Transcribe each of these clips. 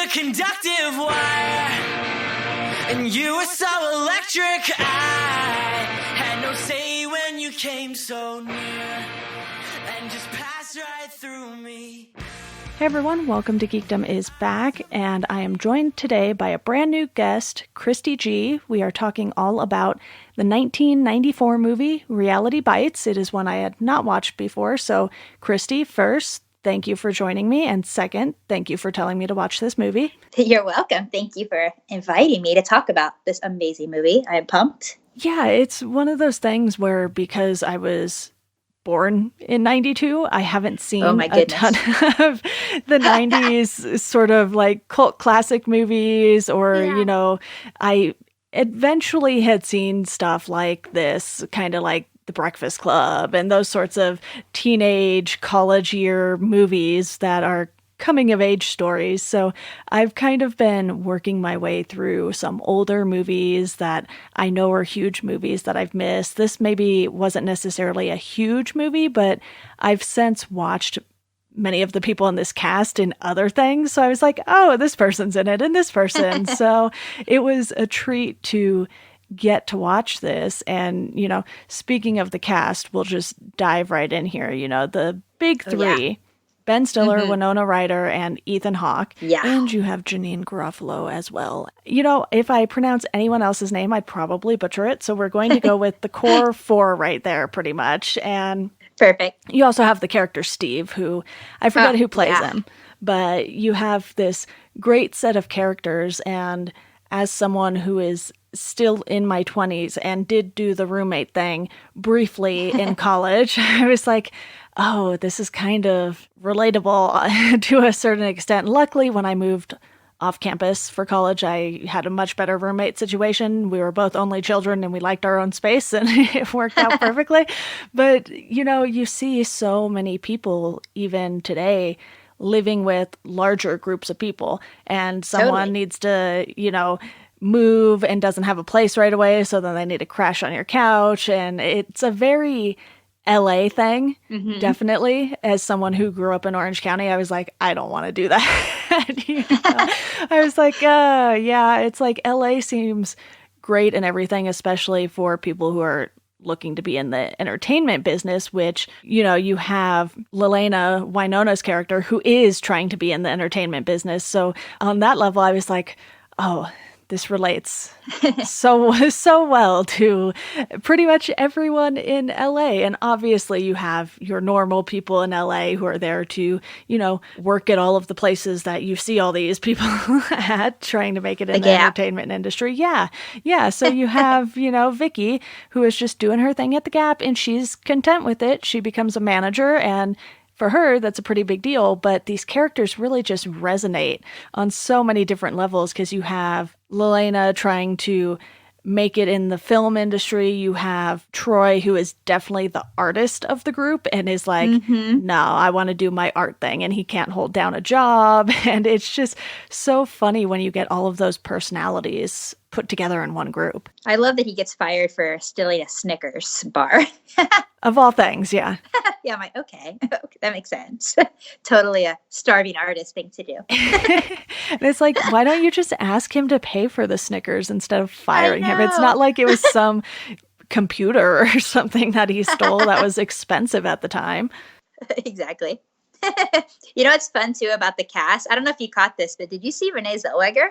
a conductive wire, and you were so electric. I had no say when you came so near, and just passed right through me. Hey everyone, welcome to Geekdom is back, and I am joined today by a brand new guest, Christie Gee. We are talking all about the 1994 movie, Reality Bites. It is one I had not watched before, so Christie, first, thank you for joining me, and second, thank you for telling me to watch this movie. You're welcome. Thank you for inviting me to talk about this amazing movie. I'm pumped. Yeah, it's one of those things where because I was born in 92, I haven't seen a ton of the 90s sort of like cult classic movies or, you know, I eventually had seen stuff like this, kind of like The Breakfast Club and those sorts of teenage college year movies that are coming of age stories. So I've kind of been working my way through some older movies that I know are huge movies that I've missed. This maybe wasn't necessarily a huge movie, but I've since watched many of the people in this cast in other things. So I was like, oh, this person's in it and this person. So it was a treat to get to watch this. And, you know, speaking of the cast, we'll just dive right in here. You know, the big three. Yeah. Ben Stiller, Winona Ryder, and Ethan Hawke. Yeah. And you have Janine Garofalo as well. You know, if I pronounce anyone else's name, I'd probably butcher it. So we're going to go with the core four right there, pretty much. And perfect. You also have the character Steve, who I forget who plays him. But you have this great set of characters. And as someone who is still in my 20s and did do the roommate thing briefly in college, I was like, oh, this is kind of relatable to a certain extent. Luckily, when I moved off campus for college, I had a much better roommate situation. We were both only children and we liked our own space and it worked out perfectly. But, you know, you see so many people even today living with larger groups of people, and someone needs to, you know, move and doesn't have a place right away. So then they need to crash on your couch. And it's a very LA thing, definitely. As someone who grew up in Orange County, I was like, I don't want to do that. You know? I was like, yeah, it's like LA seems great and everything, especially for people who are looking to be in the entertainment business, which, you know, you have Lelena, Winona's character, who is trying to be in the entertainment business. So on that level, I was like, oh, this relates so well to pretty much everyone in LA. And obviously you have your normal people in LA who are there to, you know, work at all of the places that you see all these people at, trying to make it in the entertainment industry. Yeah. Yeah. So you have, you know, Vicky, who is just doing her thing at the Gap and she's content with it. She becomes a manager, and for her, that's a pretty big deal, but these characters really just resonate on so many different levels because you have Lelena trying to make it in the film industry. You have Troy, who is definitely the artist of the group and is like, no, I want to do my art thing, and he can't hold down a job. And it's just so funny when you get all of those personalities put together in one group. I love that he gets fired for stealing a Snickers bar. Of all things, yeah. Yeah, I'm like, okay, that makes sense. Totally a starving artist thing to do. And it's like, why don't you just ask him to pay for the Snickers instead of firing him? It's not like it was some computer or something that he stole that was expensive at the time. Exactly. You know what's fun, too, about the cast? I don't know if you caught this, but did you see Renee Zellweger?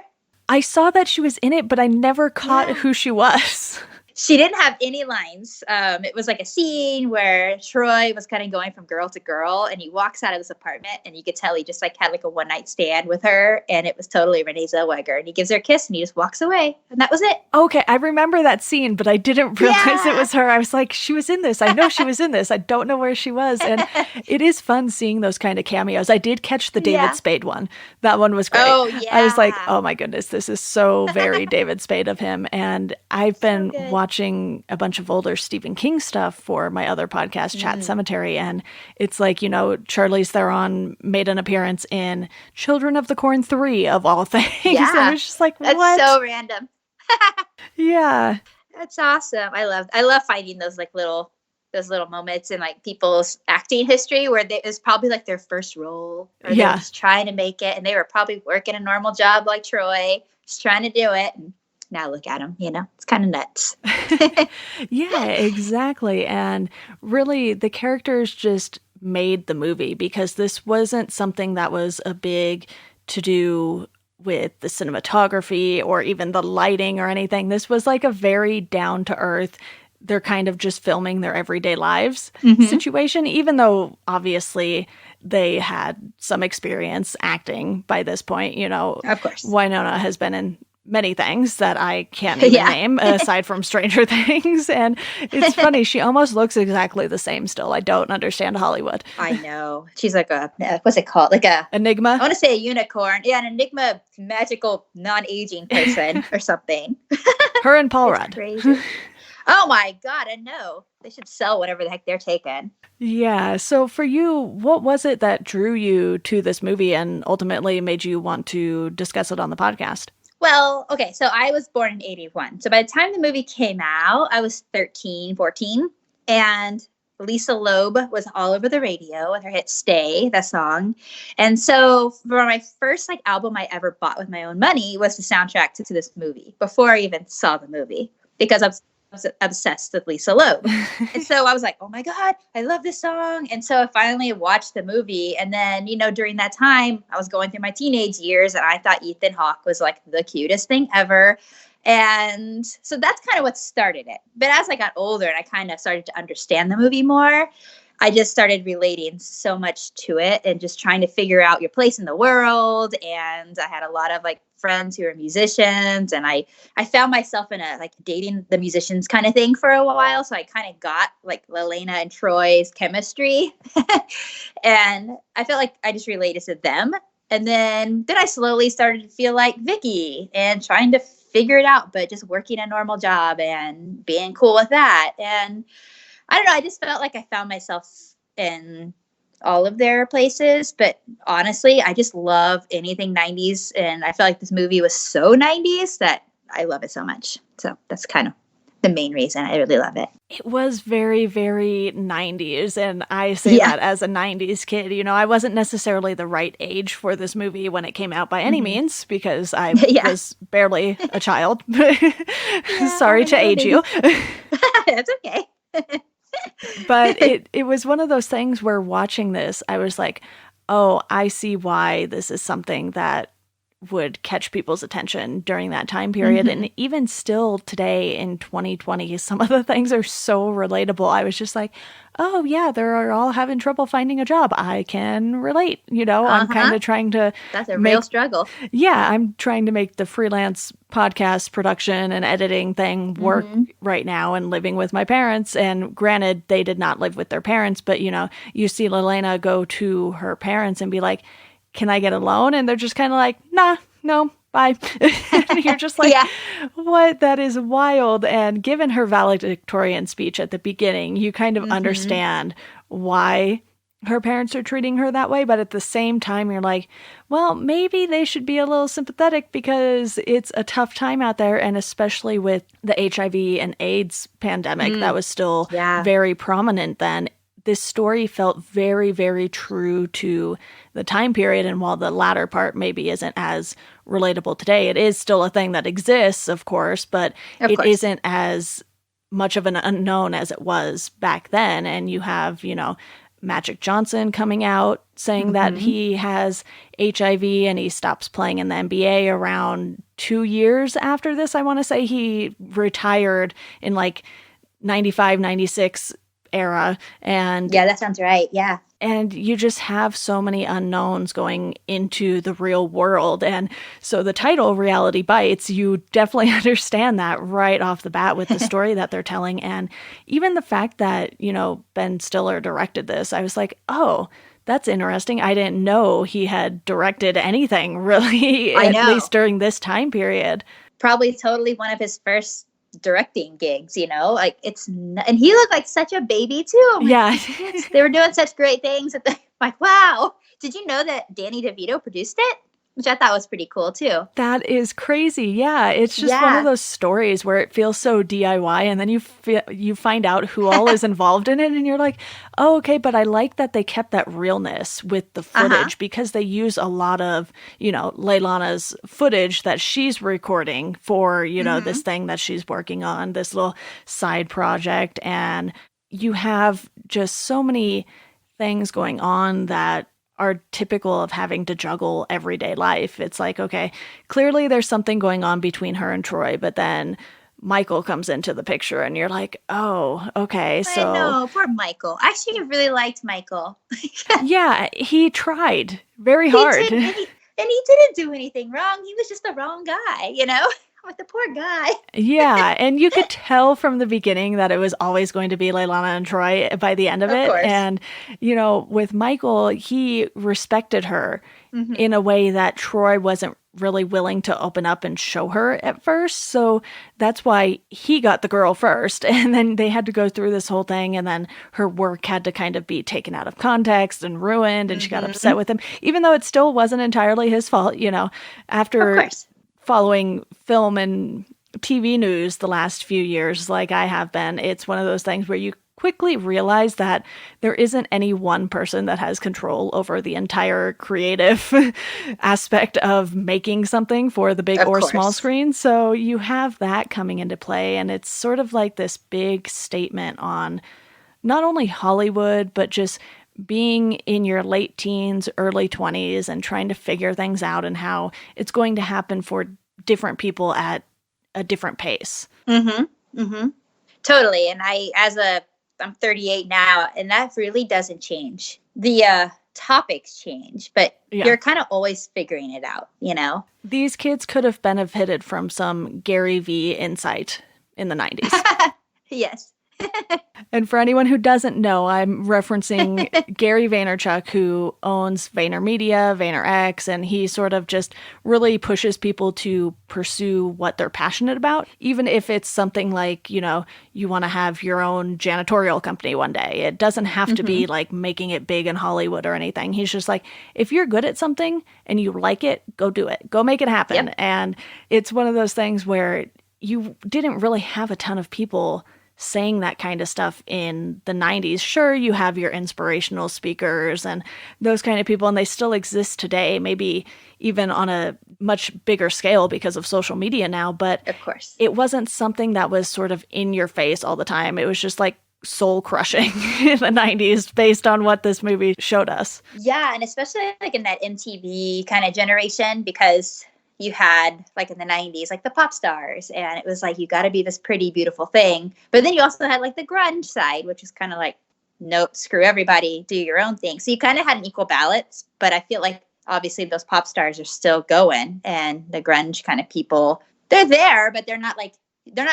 I saw that she was in it, but I never caught who she was. She didn't have any lines. It was like a scene where Troy was kind of going from girl to girl, and he walks out of his apartment, and you could tell he just like had like a one night stand with her, and it was totally Renee Zellweger. And he gives her a kiss, and he just walks away, and that was it. Okay, I remember that scene, but I didn't realize it was her. I was like, she was in this. I know she was in this. I don't know where she was. And it is fun seeing those kind of cameos. I did catch the David Spade one. That one was great. Oh, yeah. I was like, oh my goodness, this is so very David Spade of him. And I've been watching a bunch of older Stephen King stuff for my other podcast, Chat Cemetery, and it's like, you know, Charlize Theron made an appearance in Children of the Corn 3 of all things. Yeah. And it was just like, what? That's so random. Yeah. That's awesome. I love finding those like little those little moments in like people's acting history where it was probably like their first role, or they were just trying to make it, and they were probably working a normal job like Troy, just trying to do it. And now look at them, it's kind of nuts. Yeah, exactly. And really, the characters just made the movie, because this wasn't something that was a big to do with the cinematography or even the lighting or anything. This was like a very down to earth, they're kind of just filming their everyday lives situation, even though obviously they had some experience acting by this point. Of course, Winona has been in many things that I can't even name aside from Stranger Things. And it's funny, she almost looks exactly the same still. I don't understand Hollywood. I know. She's like what's it called? Like a enigma? I want to say a unicorn. Yeah, an enigma, magical, non-aging person or something. Her and Paul Rudd. Crazy. Oh my God, I know. They should sell whatever the heck they're taking. Yeah. So for you, what was it that drew you to this movie and ultimately made you want to discuss it on the podcast? Well, okay, so I was born in 81. So by the time the movie came out, I was 13, 14. And Lisa Loeb was all over the radio with her hit Stay, that song. And so for my first album I ever bought with my own money was the soundtrack to this movie before I even saw the movie, because I was obsessed with Lisa Loeb. And so I was like, oh my God, I love this song. And so I finally watched the movie. And then, during that time, I was going through my teenage years and I thought Ethan Hawke was like the cutest thing ever. And so that's kind of what started it. But as I got older and I kind of started to understand the movie more, I just started relating so much to it and just trying to figure out your place in the world. And I had a lot of friends who were musicians, and I found myself in a dating the musicians kind of thing for a while. So I kind of got Lelena and Troy's chemistry and I felt like I just related to them. And then I slowly started to feel like Vicky and trying to figure it out, but just working a normal job and being cool with that. And I don't know, I just felt like I found myself in all of their places. But honestly, I just love anything 90s. And I feel like this movie was so 90s that I love it so much. So that's kind of the main reason I really love it. It was very, very 90s. And I say that as a 90s kid. I wasn't necessarily the right age for this movie when it came out by any means, because I was barely a child. Sorry to age you. That's okay. But it was one of those things where watching this, I was like, oh, I see why this is something that would catch people's attention during that time period. And even still today in 2020, some of the things are so relatable. I was just like, oh yeah, they're all having trouble finding a job. I can relate. I'm kind of trying to That's a real struggle. Yeah, I'm trying to make the freelance podcast production and editing thing work right now, and living with my parents. And granted, they did not live with their parents, but you see Lelena go to her parents and be like, can I get a loan? And they're just kind of like, nah, no, bye. And you're just like, what? That is wild. And given her valedictorian speech at the beginning, you kind of understand why her parents are treating her that way. But at the same time, you're like, well, maybe they should be a little sympathetic, because it's a tough time out there. And especially with the HIV and AIDS pandemic that was still very prominent then. This story felt very, very true to the time period. And while the latter part maybe isn't as relatable today, it is still a thing that exists, of course, but it isn't as much of an unknown as it was back then. And you have, Magic Johnson coming out saying that he has HIV and he stops playing in the NBA around 2 years after this. I want to say he retired in 95, 96 era. And yeah, that sounds right. Yeah. And you just have so many unknowns going into the real world. And so the title, Reality Bites, you definitely understand that right off the bat with the story that they're telling. And even the fact that, Ben Stiller directed this, I was like, oh, that's interesting. I didn't know he had directed anything really, at least during this time period. Probably totally one of his first directing gigs, and he looked like such a baby too. They were doing such great things. Like, wow. Did you know that Danny DeVito produced it? which I thought was pretty cool too. That is crazy. Yeah, it's just one of those stories where it feels so DIY, and then you find out who all is involved in it, and you're like, oh, okay, but I like that they kept that realness with the footage because they use a lot of, Leilana's footage that she's recording for, this thing that she's working on, this little side project, and you have just so many things going on that are typical of having to juggle everyday life. It's like, okay, clearly there's something going on between her and Troy, but then Michael comes into the picture and you're like, oh, okay, so. I know, poor Michael. I actually really liked Michael. Yeah, he tried very hard. He didn't do anything wrong. He was just the wrong guy, Like the poor guy. Yeah, and you could tell from the beginning that it was always going to be Leilana and Troy by the end of it. Course. And, with Michael, he respected her in a way that Troy wasn't really willing to open up and show her at first. So that's why he got the girl first. And then they had to go through this whole thing. And then her work had to kind of be taken out of context and ruined. And she got upset with him, even though it still wasn't entirely his fault, after. Of course. Following film and TV news the last few years, like I have been, it's one of those things where you quickly realize that there isn't any one person that has control over the entire creative aspect of making something for the big or small screen. So you have that coming into play, and it's sort of like this big statement on not only Hollywood, but just being in your late teens, early 20s, and trying to figure things out and how it's going to happen for different people at a different pace. Totally. And I'm 38 now, and that really doesn't change. The topics change, but you're kind of always figuring it out, These kids could have benefited from some Gary V insight in the 90s. Yes. And for anyone who doesn't know, I'm referencing Gary Vaynerchuk, who owns VaynerMedia, VaynerX, and he sort of just really pushes people to pursue what they're passionate about, even if it's something like, you want to have your own janitorial company one day. It doesn't have to be like making it big in Hollywood or anything. He's just like, if you're good at something and you like it, go do it. Go make it happen. Yep. And it's one of those things where you didn't really have a ton of people saying that kind of stuff in the 90s. Sure, you have your inspirational speakers and those kind of people, and they still exist today, maybe even on a much bigger scale because of social media now, but of course, it wasn't something that was sort of in your face all the time. It was just like soul crushing in the 90s based on what this movie showed us. Yeah, and especially like in that MTV kind of generation, because you had, like in the 90s, like the pop stars, and it was like, you got to be this pretty, beautiful thing. But then you also had like the grunge side, which is kind of like, nope, screw everybody, do your own thing. So you kind of had an equal balance, but I feel like obviously those pop stars are still going, and the grunge kind of people, they're there, but they're not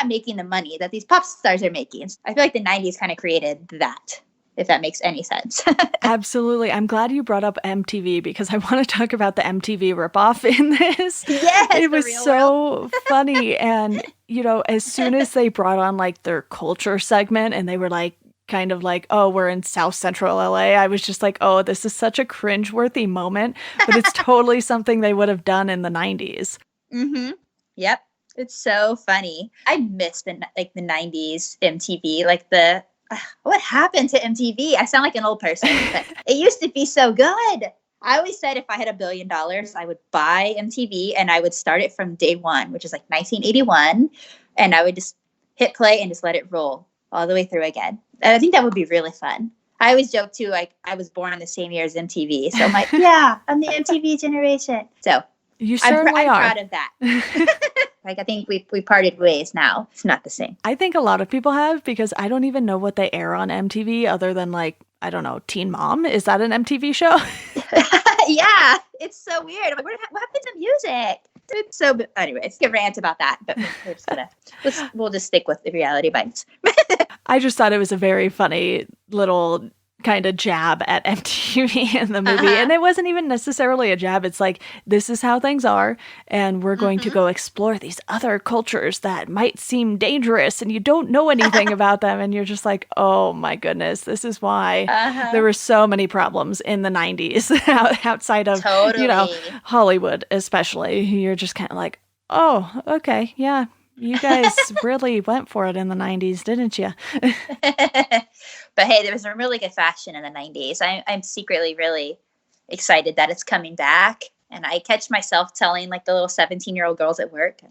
making the money that these pop stars are making. I feel like the 90s kind of created that, if that makes any sense. Absolutely. I'm glad you brought up MTV because I want to talk about the MTV ripoff in this. Yes, it was so funny. And, as soon as they brought on like their culture segment and they were like, kind of like, oh, we're in South Central LA, I was just like, oh, this is such a cringeworthy moment, but it's totally something they would have done in the 90s. Yep. It's so funny. I miss the 90s MTV, what happened to MTV? I sound like an old person, but it used to be so good. I always said if I had $1 billion, I would buy MTV and I would start it from day one, which is like 1981. And I would just hit play and just let it roll all the way through again. And I think that would be really fun. I always joke too, like I was born the same year as MTV. So I'm like, yeah, I'm the MTV generation. So you certainly I'm are. proud of that. I think we parted ways now. It's not the same. I think a lot of people have, because I don't even know what they air on MTV other than like, I don't know, Teen Mom. Is that an MTV show? Yeah, it's so weird. I'm like, what happened to music? It's so, anyways, get rant about that. But we're just we'll just stick with the reality bites. I just thought it was a very funny little kind of jab at MTV in the movie. And it wasn't even necessarily a jab. It's like, this is how things are. And we're going to go explore these other cultures that might seem dangerous and you don't know anything about them. And you're just like, oh my goodness, this is why there were so many problems in the 90s outside of, you know, Hollywood, especially. You're just kind of like, oh, okay, yeah. You guys really went for it in the 90s, didn't you? But hey, there was some really good fashion in the 90s. I'm secretly really excited that it's coming back. And I catch myself telling like the little 17-year-old girls at work,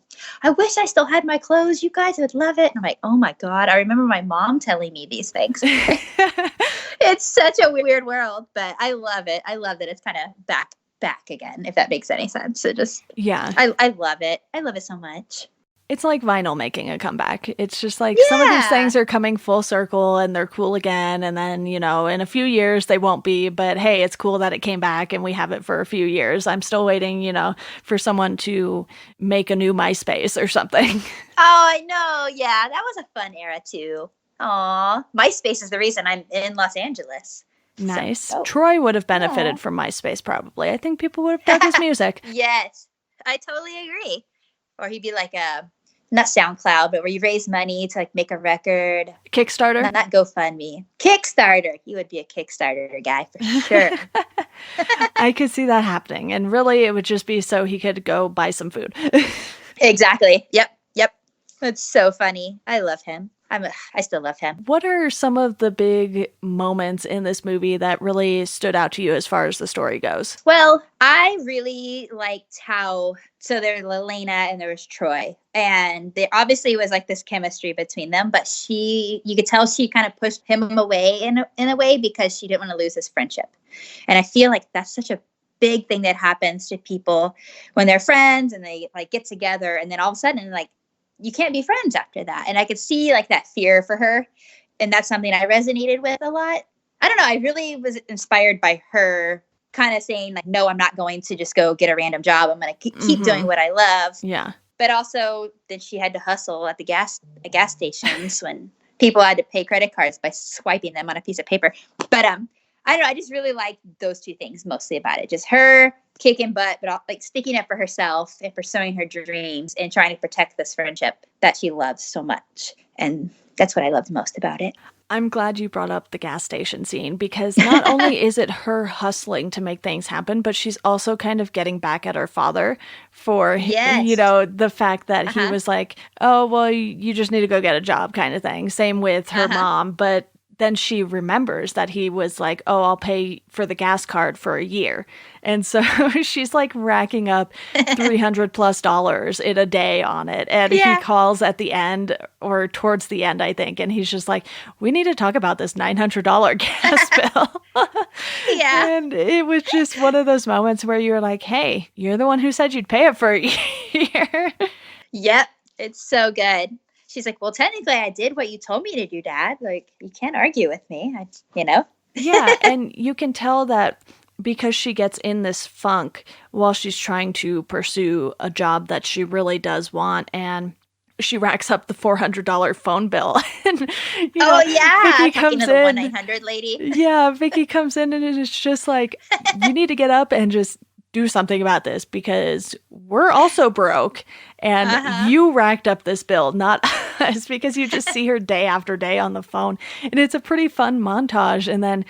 I wish I still had my clothes. You guys would love it. And I'm like, oh my God. I remember my mom telling me these things. It's such a weird world, but I love it. I love that it's kind of back again, if that makes any sense. It just, yeah. I love it. I love it so much. It's like vinyl making a comeback. It's just like some of these things are coming full circle and they're cool again. And then, you know, in a few years they won't be. But hey, it's cool that it came back and we have it for a few years. I'm still waiting, you know, for someone to make a new MySpace or something. Oh, I know. Yeah, that was a fun era too. Aw, MySpace is the reason I'm in Los Angeles. Nice. So, Troy would have benefited from MySpace probably. I think people would have dug his music. Yes, I totally agree. Or he'd be like not SoundCloud, but where you raise money to like make a record. Kickstarter? Not GoFundMe. Kickstarter. He would be a Kickstarter guy for sure. I could see that happening. And really, it would just be so he could go buy some food. Exactly. Yep. It's so funny. I love him. I still love him. What are some of the big moments in this movie that really stood out to you as far as the story goes? Well, I really liked how, so there was Elena and there was Troy. And there obviously was like this chemistry between them, but you could tell she kind of pushed him away in a way because she didn't want to lose his friendship. And I feel like that's such a big thing that happens to people when they're friends and they like get together and then all of a sudden like, you can't be friends after that. And I could see like that fear for her. And that's something I resonated with a lot. I don't know. I really was inspired by her kind of saying like, no, I'm not going to just go get a random job. I'm going to keep doing what I love. Yeah. But also then she had to hustle at the gas stations when people had to pay credit cards by swiping them on a piece of paper. But I don't know. I just really like those two things mostly about it. Just her kicking butt, but like sticking up for herself and pursuing her dreams and trying to protect this friendship that she loves so much. And that's what I loved most about it. I'm glad you brought up the gas station scene because not only is it her hustling to make things happen, but she's also kind of getting back at her father for, you know, the fact that he was like, oh, well, you just need to go get a job kind of thing. Same with her mom. But then she remembers that he was like, oh, I'll pay for the gas card for a year. And so she's like racking up $300+ in a day on it. And he calls at the end or towards the end, I think. And he's just like, we need to talk about this $900 gas bill. And it was just one of those moments where you're like, hey, you're the one who said you'd pay it for a year. Yep. It's so good. She's like, well, technically I did what you told me to do, Dad. Like, you can't argue with me, you know? Yeah, and you can tell that because she gets in this funk while she's trying to pursue a job that she really does want, and she racks up the $400 phone bill. And, you know, Vicky comes in. The 1-800 lady. Yeah, Vicky comes in and it's just like, you need to get up and just do something about this because we're also broke and you racked up this bill, not us, because you just see her day after day on the phone. And it's a pretty fun montage. And then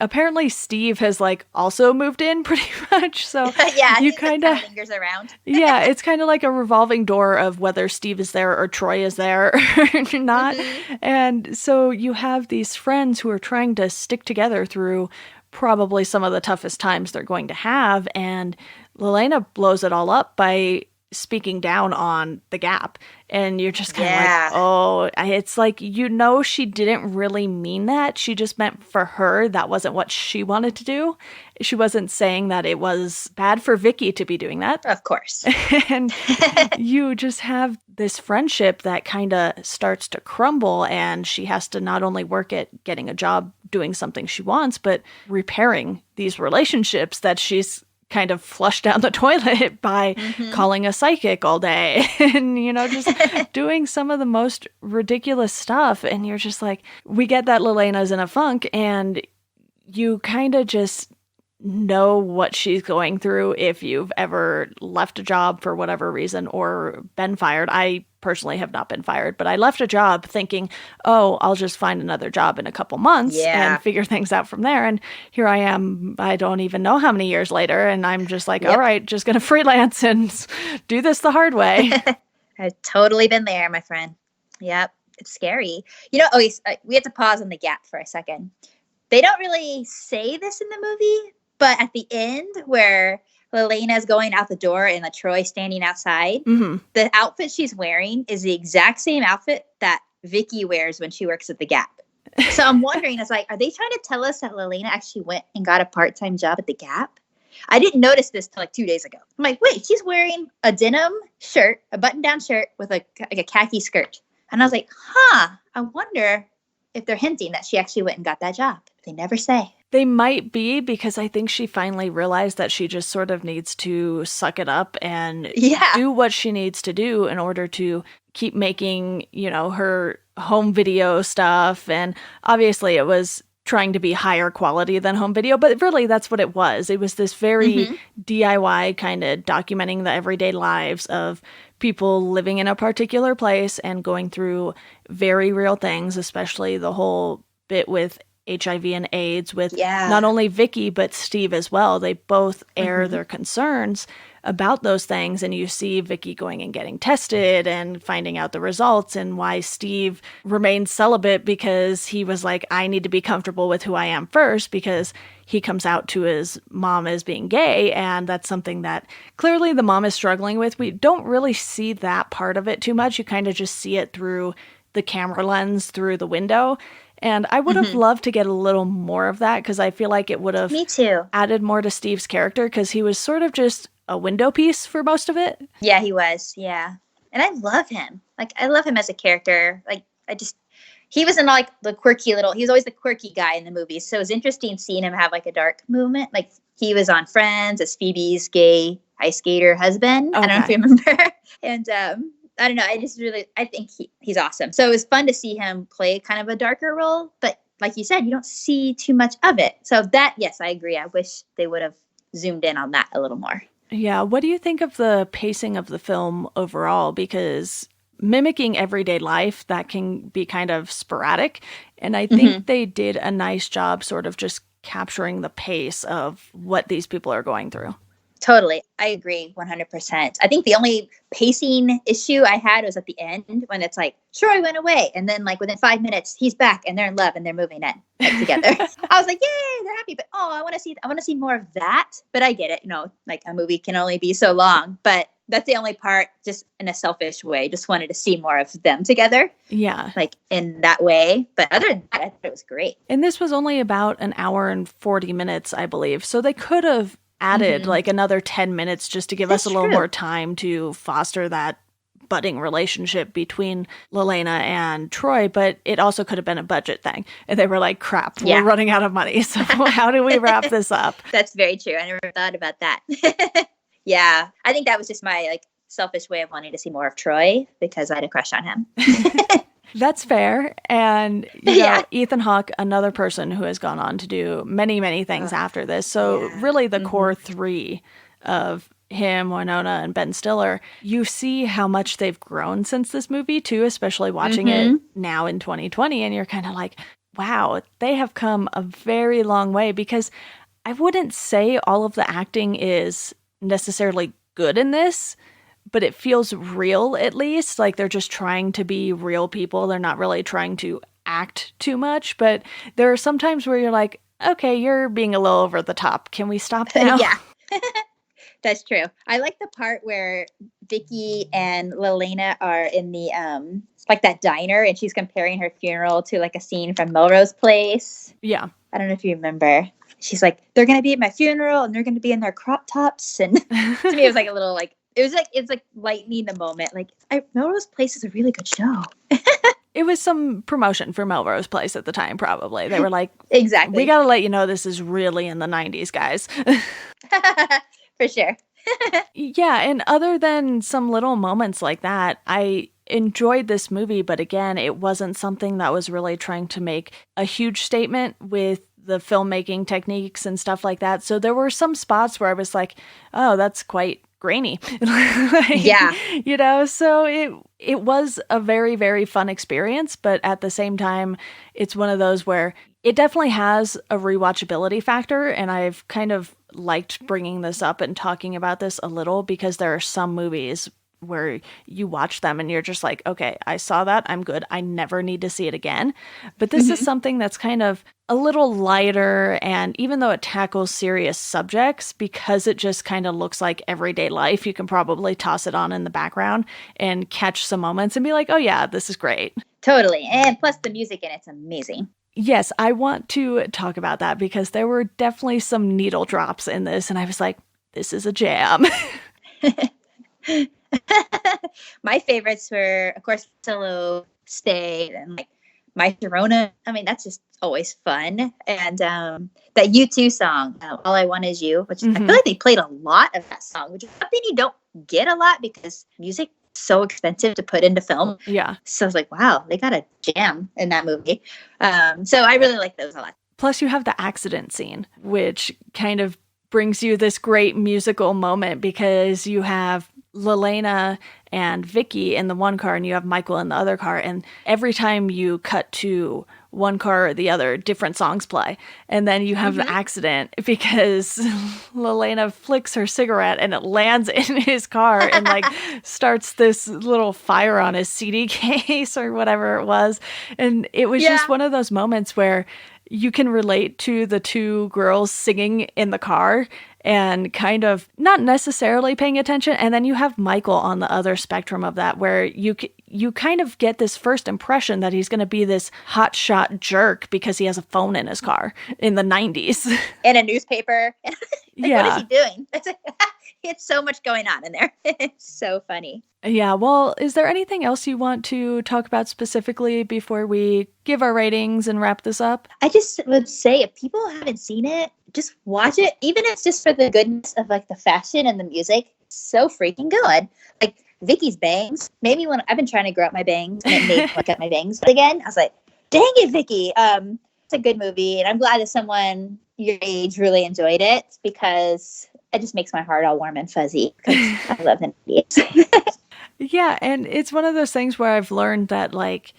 apparently Steve has like also moved in pretty much. So you kind of lingers around. Yeah, it's kind of like a revolving door of whether Steve is there or Troy is there or not. And so you have these friends who are trying to stick together through probably some of the toughest times they're going to have. And Lelena blows it all up by speaking down on the gap. And you're just kind of like, oh, it's like, you know, she didn't really mean that. She just meant for her, that wasn't what she wanted to do. She wasn't saying that it was bad for Vicky to be doing that. Of course. And you just have this friendship that kind of starts to crumble, and she has to not only work at getting a job doing something she wants, but repairing these relationships that she's kind of flushed down the toilet by calling a psychic all day and, you know, just doing some of the most ridiculous stuff. And you're just like, we get that Lelena's in a funk, and you kind of just know what she's going through if you've ever left a job for whatever reason or been fired. I personally have not been fired, but I left a job thinking, oh, I'll just find another job in a couple months and figure things out from there. And here I am, I don't even know how many years later, and I'm just like, all right, just going to freelance and do this the hard way. I've totally been there, my friend. Yep. It's scary. You know, we have to pause on the gap for a second. They don't really say this in the movie, but at the end where Lelena's going out the door and Troy standing outside, the outfit she's wearing is the exact same outfit that Vicky wears when she works at the Gap. So I'm wondering, it's like, are they trying to tell us that Lelena actually went and got a part-time job at the Gap? I didn't notice this till like 2 days ago. I'm like, wait, she's wearing a denim shirt, a button-down shirt with like a khaki skirt. And I was like, I wonder if they're hinting that she actually went and got that job. They never say. They might be, because I think she finally realized that she just sort of needs to suck it up and do what she needs to do in order to keep making, you know, her home video stuff. And obviously it was trying to be higher quality than home video, but really that's what it was. It was this very DIY kind of documenting the everyday lives of people living in a particular place and going through very real things, especially the whole bit with HIV and AIDS with not only Vicky, but Steve as well. They both air their concerns about those things. And you see Vicky going and getting tested and finding out the results, and why Steve remained celibate, because he was like, I need to be comfortable with who I am first, because he comes out to his mom as being gay. And that's something that clearly the mom is struggling with. We don't really see that part of it too much. You kind of just see it through the camera lens through the window. And I would have loved to get a little more of that, because I feel like it would have added more to Steve's character, because he was sort of just a window piece for most of it. Yeah, he was. Yeah. And I love him. Like, I love him as a character. Like, he was in like the quirky he was always the quirky guy in the movies. So it was interesting seeing him have like a dark moment. Like, he was on Friends as Phoebe's gay ice skater husband. Okay. I don't know if you remember. And, I don't know. I think he's awesome. So it was fun to see him play kind of a darker role, but like you said, you don't see too much of it. So that, yes, I agree. I wish they would have zoomed in on that a little more. Yeah. What do you think of the pacing of the film overall? Because mimicking everyday life, that can be kind of sporadic. And I think they did a nice job sort of just capturing the pace of what these people are going through. Totally. I agree 100%. I think the only pacing issue I had was at the end when it's like, Troy went away. And then like within 5 minutes, he's back and they're in love and they're moving in like, together. I was like, yay, they're happy. But I want to see more of that. But I get it. You know, like a movie can only be so long. But that's the only part, just in a selfish way. Just wanted to see more of them together. Yeah. Like in that way. But other than that, I thought it was great. And this was only about an hour and 40 minutes, I believe. So they could have added like another 10 minutes just to give us a little more time to foster that budding relationship between Lelena and Troy, but it also could have been a budget thing. And they were like, crap, we're running out of money. So how do we wrap this up? That's very true. I never thought about that. Yeah. I think that was just my like selfish way of wanting to see more of Troy, because I had a crush on him. That's fair. And, you know, Ethan Hawke, another person who has gone on to do many, many things after this. So really the core three of him, Winona, and Ben Stiller, you see how much they've grown since this movie too, especially watching it now in 2020. And you're kind of like, wow, they have come a very long way, because I wouldn't say all of the acting is necessarily good in this, but it feels real, at least. Like they're just trying to be real people. They're not really trying to act too much. But there are some times where you're like, okay, you're being a little over the top. Can we stop now? Yeah, that's true. I like the part where Vicky and Lelena are in the, like that diner, and she's comparing her funeral to like a scene from Melrose Place. Yeah. I don't know if you remember. She's like, they're going to be at my funeral and they're going to be in their crop tops. And to me, it was like a little like, it's like lightening the moment. Like, Melrose Place is a really good show. It was some promotion for Melrose Place at the time, probably. They were like, exactly. We got to let you know this is really in the 90s, guys. For sure. Yeah, and other than some little moments like that, I enjoyed this movie. But again, it wasn't something that was really trying to make a huge statement with the filmmaking techniques and stuff like that. So there were some spots where I was like, oh, that's quite grainy. Yeah. So it was a very, very fun experience, but at the same time, it's one of those where it definitely has a rewatchability factor, and I've kind of liked bringing this up and talking about this a little because there are some movies where you watch them and you're just like, okay, I saw that, I'm good, I never need to see it again. But this is something that's kind of a little lighter, and even though it tackles serious subjects, because it just kind of looks like everyday life, you can probably toss it on in the background and catch some moments and be like, oh yeah, this is great. Totally. And plus the music in it's amazing. Yes, I want to talk about that because there were definitely some needle drops in this, and I was like, this is a jam. My favorites were, of course, Solo, Stay, and like My Sharona. I mean, that's just always fun. And that U2 song, All I Want Is You, which I feel like they played a lot of that song, which is something you don't get a lot because music is so expensive to put into film. Yeah. So I was like, wow, they got a jam in that movie. So I really like those a lot. Plus you have the accident scene, which kind of brings you this great musical moment because you have Lelena and Vicky in the one car and you have Michael in the other car, and every time you cut to one car or the other, different songs play, and then you have the accident because Lelena flicks her cigarette and it lands in his car and like starts this little fire on his CD case or whatever it was, and it was just one of those moments where you can relate to the two girls singing in the car and kind of not necessarily paying attention. And then you have Michael on the other spectrum of that, where you kind of get this first impression that he's going to be this hotshot jerk because he has a phone in his car in the 90s. And a newspaper. Yeah. What is he doing? It's so much going on in there. It's so funny. Yeah, well, is there anything else you want to talk about specifically before we give our ratings and wrap this up? I just would say if people haven't seen it, just watch it. Even if it's just for the goodness of like the fashion and the music. It's so freaking good. Like Vicky's bangs made me want. I've been trying to grow up my bangs and it made me look at my bangs again. I was like, dang it, Vicky. It's a good movie, and I'm glad that someone your age really enjoyed it because it just makes my heart all warm and fuzzy because I love the 90s. Yeah, and it's one of those things where I've learned that, like,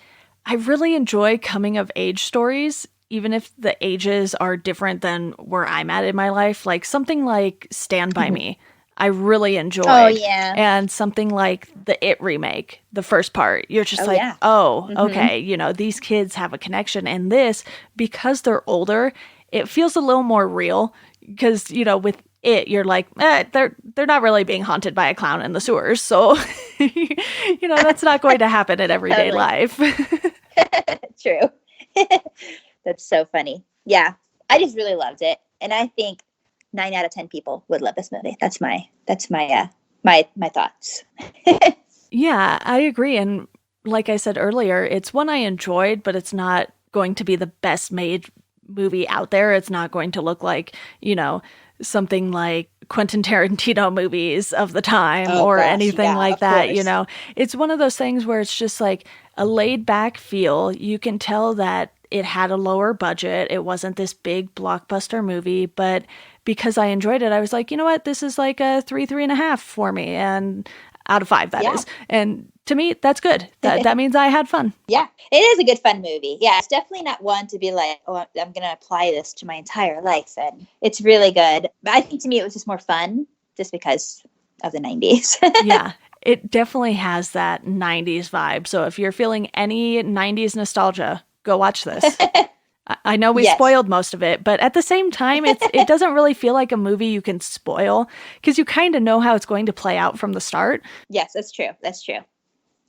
I really enjoy coming of age stories, even if the ages are different than where I'm at in my life. Like something like Stand By Me, I really enjoyed. Oh, yeah. And something like the It remake, the first part, you're just okay, these kids have a connection. And this, because they're older, it feels a little more real because, with It, you're like, they're not really being haunted by a clown in the sewers, so that's not going to happen in everyday life. True. That's so funny. Yeah, I just really loved it, and I think 9 out of 10 people would love this movie. That's my thoughts. Yeah, I agree, and like I said earlier, it's one I enjoyed, but it's not going to be the best made movie out there. It's not going to look like something like Quentin Tarantino movies of the time anything like that. Course. It's one of those things where it's just like a laid back feel. You can tell that it had a lower budget. It wasn't this big blockbuster movie, but because I enjoyed it, I was like, you know what? This is like a 3.5 for me. And out of 5, that is. And to me, that's good. That means I had fun. Yeah, it is a good fun movie. Yeah, it's definitely not one to be like, oh, I'm going to apply this to my entire life. And it's really good. But I think to me, it was just more fun just because of the 90s. Yeah, it definitely has that 90s vibe. So if you're feeling any 90s nostalgia, go watch this. I know we spoiled most of it, but at the same time, it doesn't really feel like a movie you can spoil because you kind of know how it's going to play out from the start. Yes, that's true. That's true.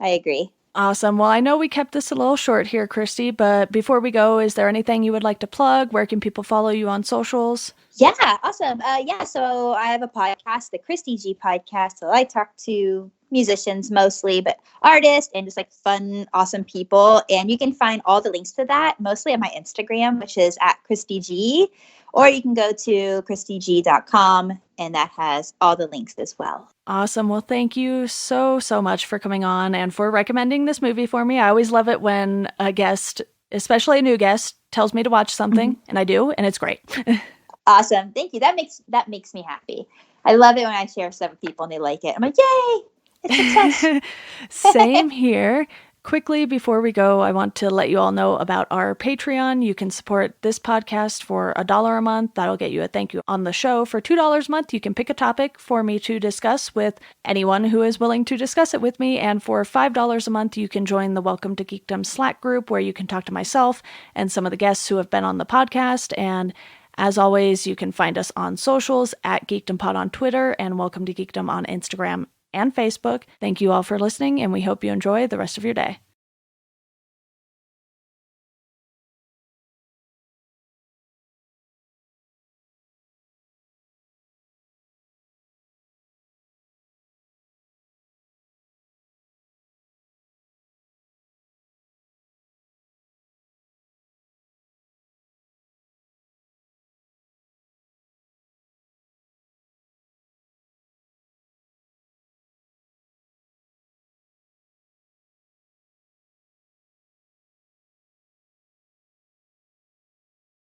I agree. Awesome. Well, I know we kept this a little short here, Christy, but before we go, is there anything you would like to plug? Where can people follow you on socials? Yeah, awesome. So I have a podcast, the Christie Gee podcast. So I talk to musicians mostly, but artists and just like fun, awesome people. And you can find all the links to that mostly on my Instagram, which is at Christie Gee, or you can go to christiegee.com and that has all the links as well. Awesome. Well, thank you so much for coming on and for recommending this movie for me. I always love it when a guest especially a new guest, tells me to watch something, and I do, and it's great. Awesome. Thank you. That makes me happy. I love it when I share stuff with people and they like it. I'm like, yay, it's success. Same here. Quickly, before we go, I want to let you all know about our Patreon. You can support this podcast for $1 a month. That'll get you a thank you on the show. For $2 a month, you can pick a topic for me to discuss with anyone who is willing to discuss it with me. And for $5 a month, you can join the Welcome to Geekdom Slack group, where you can talk to myself and some of the guests who have been on the podcast. And as always, you can find us on socials at GeekdomPod on Twitter and Welcome to Geekdom on Instagram and Facebook. Thank you all for listening, and we hope you enjoy the rest of your day.